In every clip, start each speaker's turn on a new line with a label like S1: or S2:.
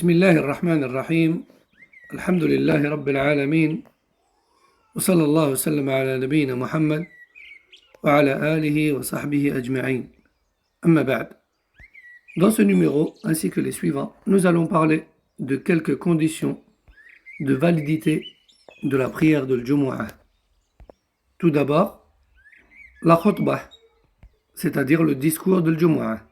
S1: بسم الله الرحمن الرحيم الحمد لله رب العالمين وصلى الله وسلم على نبينا محمد وعلى آله وصحبه أجمعين أما بعد. Dans ce numéro, ainsi que les suivants, nous allons parler de quelques conditions de validité de la prière de l'Jumu'ah. Tout d'abord, la khutbah, c'est-à-dire le discours de l'Jumu'ah.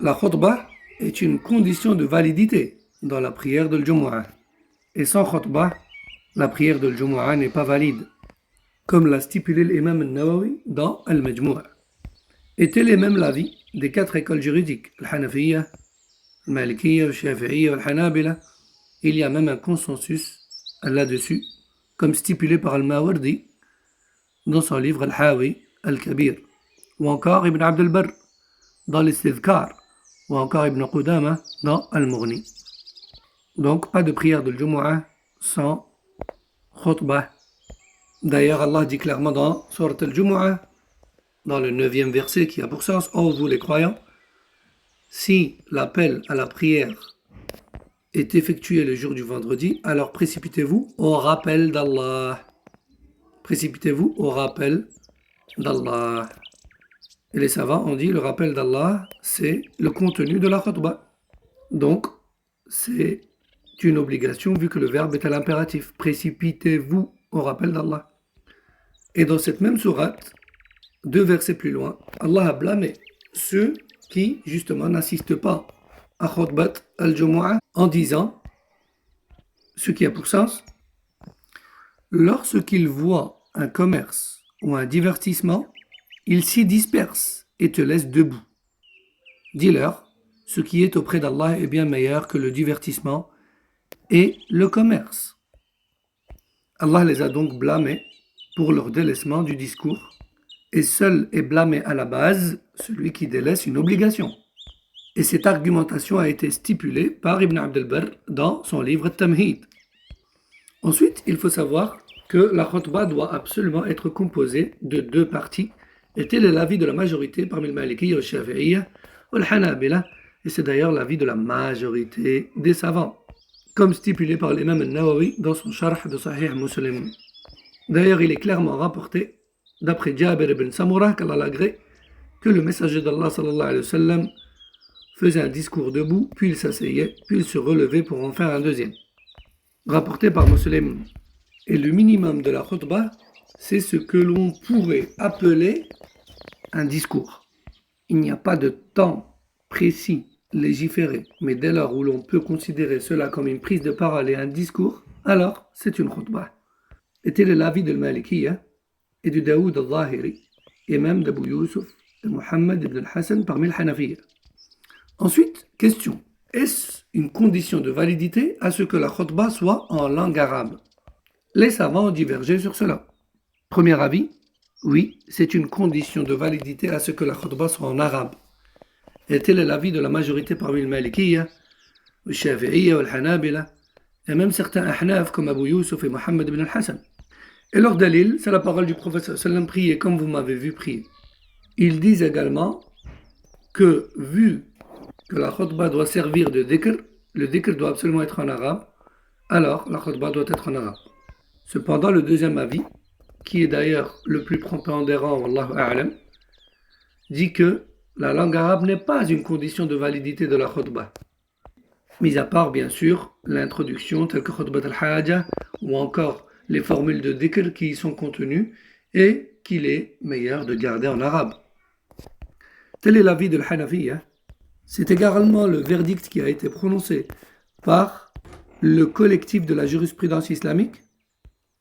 S1: La khutbah est une condition de validité dans la prière de l'Jumu'ah. Et sans khutbah, la prière de l'Jumu'ah n'est pas valide, comme l'a stipulé l'imam al-Nawawi dans Al-Majmu'. Et tel est même l'avis des quatre écoles juridiques, al-Hanafiyya, al-Malikiyya, al-Shafi'iyya, al-Hanabila. Il y a même un consensus là-dessus, comme stipulé par Al-Mawardi dans son livre Al-Hawi Al-Kabir, ou encore Ibn Abd al-Barr dans l'Istidhkar, ou encore Ibn Qudama dans Al-Mughni. Donc, pas de prière de l'Jumu'ah sans khutbah. D'ailleurs, Allah dit clairement dans Surat Al-Jumu'ah, dans le 9e verset qui a pour sens: ô vous les croyants, si l'appel à la prière est effectué le jour du vendredi, alors précipitez-vous au rappel d'Allah. Précipitez-vous au rappel d'Allah. Et les savants ont dit le rappel d'Allah, c'est le contenu de la khutbah. Donc, c'est une obligation vu que le verbe est à l'impératif. Précipitez-vous au rappel d'Allah. Et dans cette même sourate, 2 versets plus loin, Allah a blâmé ceux qui, justement, n'assistent pas à khutbat al-Jumu'ah en disant, ce qui a pour sens, lorsqu'ils voient un commerce ou un divertissement, ils s'y dispersent et te laissent debout. Dis-leur, ce qui est auprès d'Allah est bien meilleur que le divertissement et le commerce. Allah les a donc blâmés pour leur délaissement du discours, et seul est blâmé à la base celui qui délaisse une obligation. Et cette argumentation a été stipulée par Ibn Abd al-Barr dans son livre Tamhid. Ensuite, il faut savoir que la khutbah doit absolument être composée de 2 parties, et tel est l'avis de la majorité parmi le Malikiyya, le Shafi'iyya ou le Hanabila, et c'est d'ailleurs l'avis de la majorité des savants, comme stipulé par l'imam al-Nawawi dans son Sharh de Sahih Muslim. D'ailleurs, il est clairement rapporté, d'après Jabir ibn Samurah, qu'Allah l'agrée, que le messager d'Allah sallallahu alayhi wa sallam faisait un discours debout, puis il s'asseyait, puis il se relevait pour en faire un deuxième. Rapporté par Muslim. Et le minimum de la khutbah, c'est ce que l'on pourrait appeler un discours. Il n'y a pas de temps précis, légiféré, mais dès lors où l'on peut considérer cela comme une prise de parole et un discours, alors c'est une khutbah. Et tel est l'avis de Malikiyya et de Daoud al-Zahiri, et même d'Abu Yusuf et Muhammad ibn al-Hassan parmi les Hanafiyya. Ensuite, question. Est-ce une condition de validité à ce que la khutbah soit en langue arabe? Les savants ont divergé sur cela. Premier avis, oui, c'est une condition de validité à ce que la khutbah soit en arabe. Et tel est l'avis de la majorité parmi les Malikiyya, le Shafi'iyya, le Hanabila, et même certains Ahnaf comme Abu Yusuf et Muhammad ibn al-Hassan. Et leur dalil, c'est la parole du prophète sallam: priez comme vous m'avez vu prier. Ils disent également que vu que la khutbah doit servir de dhikr, le dhikr doit absolument être en arabe, alors la khutbah doit être en arabe. Cependant, le deuxième avis, qui est d'ailleurs le plus prépondérant, wallahu a'lam, dit que la langue arabe n'est pas une condition de validité de la khutbah, mis à part bien sûr l'introduction telle que khutbat al-haja ou encore les formules de dhikr qui y sont contenues et qu'il est meilleur de garder en arabe. Tel est l'avis de l'Hanafiyya. C'est également le verdict qui a été prononcé par le collectif de la jurisprudence islamique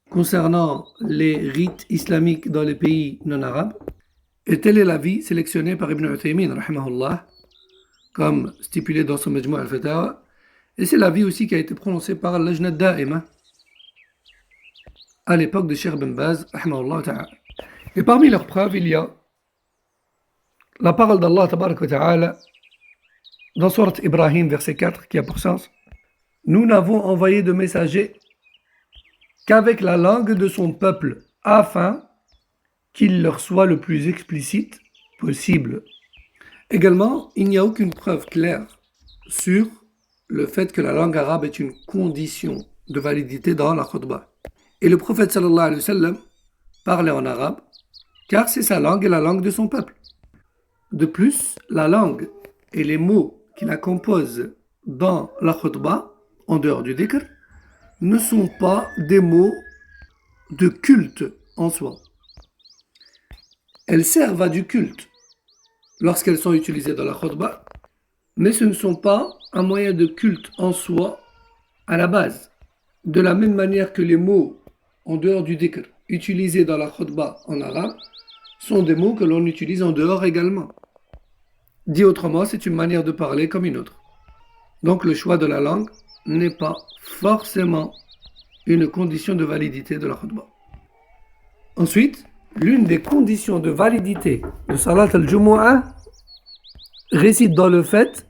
S1: concernant les rites islamiques dans les pays non arabes. Et tel est l'avis sélectionné par Ibn Uthaymin, rahimahullah, comme stipulé dans son Majmu' al-Fatawa. Et c'est l'avis aussi qui a été prononcé par al-Lajna ad-Da'ima à l'époque de Cheikh Ben Baz, rahimahullah ta'ala. Et parmi leurs preuves, il y a la parole d'Allah tabarak wa ta'ala dans Surat Ibrahim, verset 4, qui a pour sens: nous n'avons envoyé de messager qu'avec la langue de son peuple, afin qu'il leur soit le plus explicite possible. Également, il n'y a aucune preuve claire sur le fait que la langue arabe est une condition de validité dans la khutbah. Et le prophète sallallahu alayhi wa sallam parlait en arabe, car c'est sa langue et la langue de son peuple. De plus, la langue et les mots qui la composent dans la khutbah, en dehors du dhikr, ne sont pas des mots de culte en soi. Elles servent à du culte lorsqu'elles sont utilisées dans la khutbah, mais ce ne sont pas un moyen de culte en soi à la base. De la même manière que les mots en dehors du dhikr utilisés dans la khutbah en arabe sont des mots que l'on utilise en dehors également. Dit autrement, c'est une manière de parler comme une autre. Donc le choix de la langue n'est pas forcément une condition de validité de la khutbah. Ensuite, l'une des conditions de validité de Salat al-Jumu'ah réside dans le fait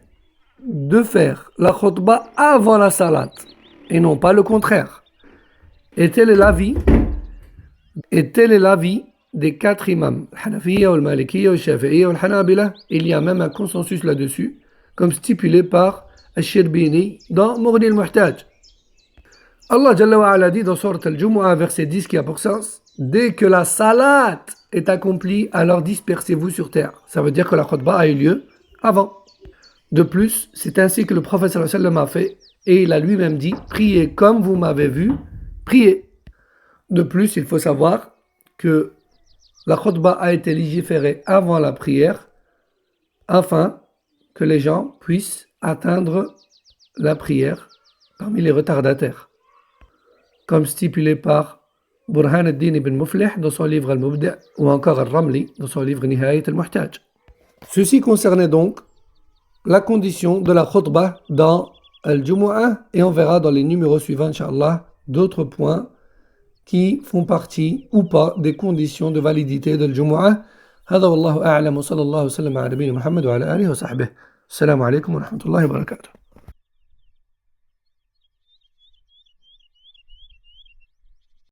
S1: de faire la khutbah avant la salat et non pas le contraire. Et tel est l'avis des 4 imams, Hanafiya, Malikiyya, Shafi'iyya, Hanabila. Il y a même un consensus là-dessus, comme stipulé par Al-Shirbini dans Mughni al-Muhtaj. Allah Jalla wa Ala dit dans Surat al-Jumu'ah, verset 10 qui a pour sens: dès que la salat est accomplie, alors dispersez-vous sur terre. Ça veut dire que la khutbah a eu lieu avant. De plus, c'est ainsi que le prophète sallallahu alayhi wa sallam a fait, et il a lui-même dit: priez comme vous m'avez vu, priez. De plus, il faut savoir que la khutbah a été légiférée avant la prière, afin que les gens puissent atteindre la prière parmi les retardataires, comme stipulé par Burhan al-Din ibn Muflih dans son livre Al-Mubdi' ou encore Al-Ramli dans son livre Nihayat al-Muhtaj. Ceci concernait donc la condition de la khutbah dans Al-Jumu'ah, et on verra dans les numéros suivants, Inch'Allah, d'autres points qui font partie ou pas des conditions de validité de Al-Jumu'ah. هذا والله أعلم وصلى الله وسلم على نبينا محمد وعلى آله وصحبه. السلام عليكم ورحمة الله وبركاته.